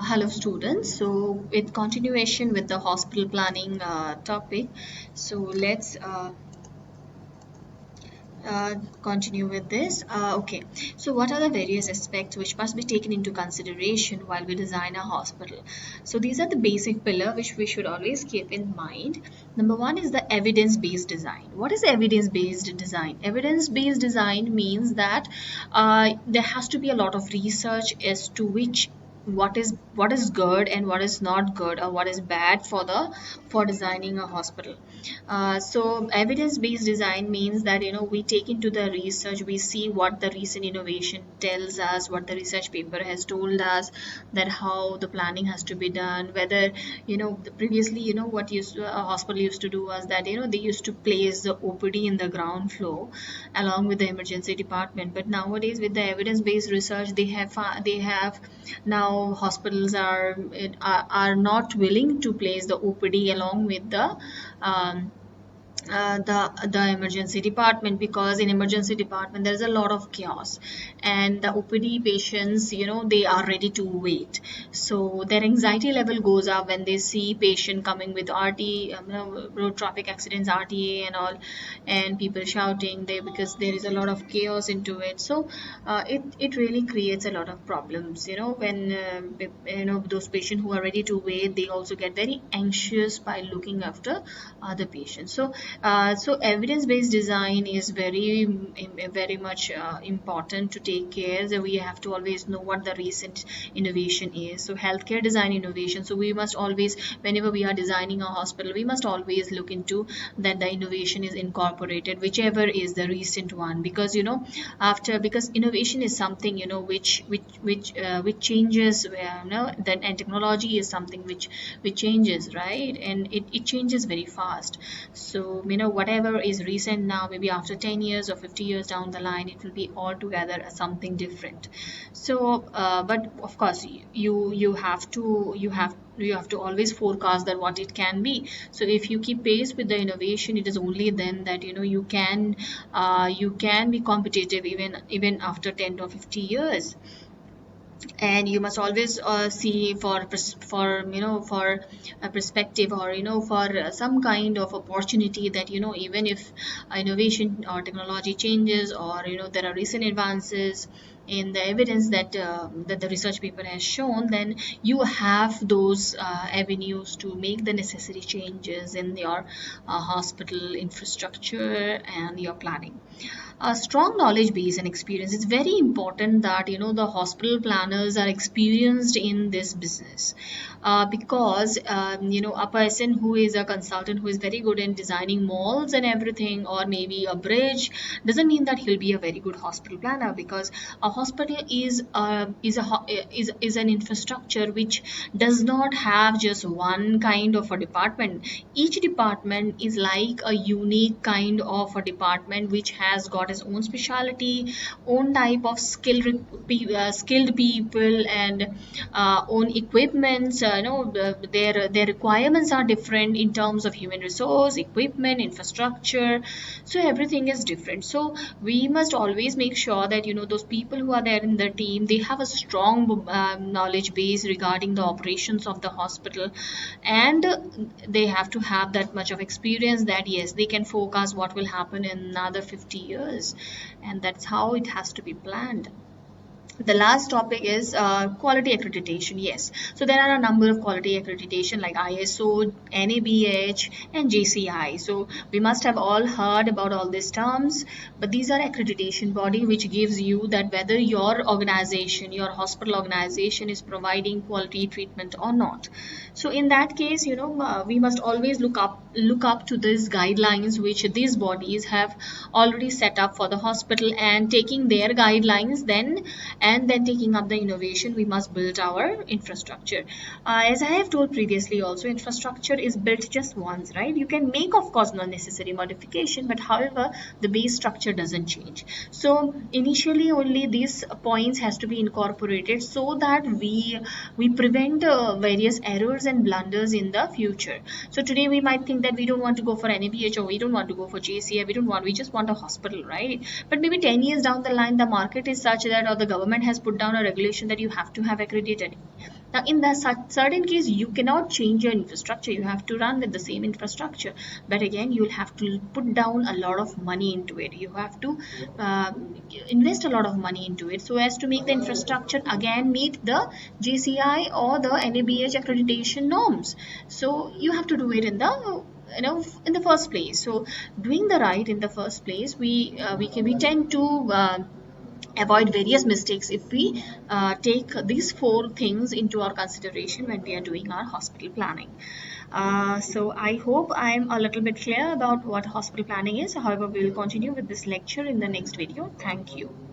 Hello students. So with continuation with the hospital planning topic, so let's continue with this. Okay, so what are the various aspects which must be taken into consideration while we design a hospital? So these are the basic pillar which we should always keep in mind. Number one is the evidence-based design. What is evidence-based design? Evidence-based design means that there has to be a lot of research as to which what is good and what is not good or what is bad for designing a hospital. So evidence-based design means that we take into the research, we see what the recent innovation tells us, what the research paper has told us, that how the planning has to be done, whether previously what a hospital used to do was that they used to place the OPD in the ground floor along with the emergency department. But nowadays with the evidence-based research, they have now hospitals are not willing to place the OPD along with um, the emergency department, because in emergency department there's a lot of chaos, and the OPD patients they are ready to wait, so their anxiety level goes up when they see patient coming with RT, road traffic accidents, RTA and all, and people shouting there because there is a lot of chaos into it. So it really creates a lot of problems, when those patients who are ready to wait, they also get very anxious by looking after other patients. So evidence-based design is very much important to take care. So we have to always know what the recent innovation is. So healthcare design innovation. So we must always, whenever we are designing a hospital, we must always look into that the innovation is incorporated, whichever is the recent one, because because innovation is something which changes. Then, and technology is something which changes, right? And it changes very fast. So whatever is recent now, maybe after 10 years or 50 years down the line, it will be altogether something different. So but of course you have to always forecast that what it can be. So if you keep pace with the innovation, it is only then that you can be competitive even after 10 or 50 years. And you must always see for a perspective, or for some kind of opportunity, that even if innovation or technology changes, or there are recent advances in the evidence that the research paper has shown, then you have those avenues to make the necessary changes in your hospital infrastructure and your planning. A strong knowledge base and experience. It's very important that the hospital planners are experienced in this business, because a person who is a consultant, who is very good in designing malls and everything, or maybe a bridge, doesn't mean that he'll be a very good hospital planner, because a hospital is an infrastructure which does not have just one kind of a department. Each department is like a unique kind of a department which has got its own specialty, own type of skilled people, and own equipments. Their requirements are different in terms of human resource, equipment, infrastructure. So everything is different. So we must always make sure that those people who are there in the team, they have a strong knowledge base regarding the operations of the hospital, and they have to have that much of experience that yes, they can forecast what will happen in another 50 years, and that's how it has to be planned. The last topic is quality accreditation. Yes, so there are a number of quality accreditation like ISO, NABH, and JCI. So we must have all heard about all these terms, but these are accreditation body which gives you that whether your organization, your hospital organization, is providing quality treatment or not. So in that case, we must always look up to these guidelines which these bodies have already set up for the hospital, and taking their guidelines, then taking up the innovation, we must build our infrastructure. As I have told previously also, infrastructure is built just once, right? You can make, of course, no necessary modification, but however, the base structure doesn't change. So initially only these points has to be incorporated, so that we prevent various errors and blunders in the future. So today we might think that we don't want to go for NABH, or we don't want to go for JCI, we just want a hospital, right? But maybe 10 years down the line, the market is such that, or the government has put down a regulation that you have to have accredited Now, in the certain case, you cannot change your infrastructure. You have to run with the same infrastructure. But again, you'll have to put down a lot of money into it. You have to invest a lot of money into it so as to make the infrastructure again meet the JCI or the NABH accreditation norms. So you have to do it in the in the first place. So doing the right in the first place, we tend to avoid various mistakes if we take these four things into our consideration when we are doing our hospital planning. So I hope I'm a little bit clear about what hospital planning is. However, we will continue with this lecture in the next video. Thank you.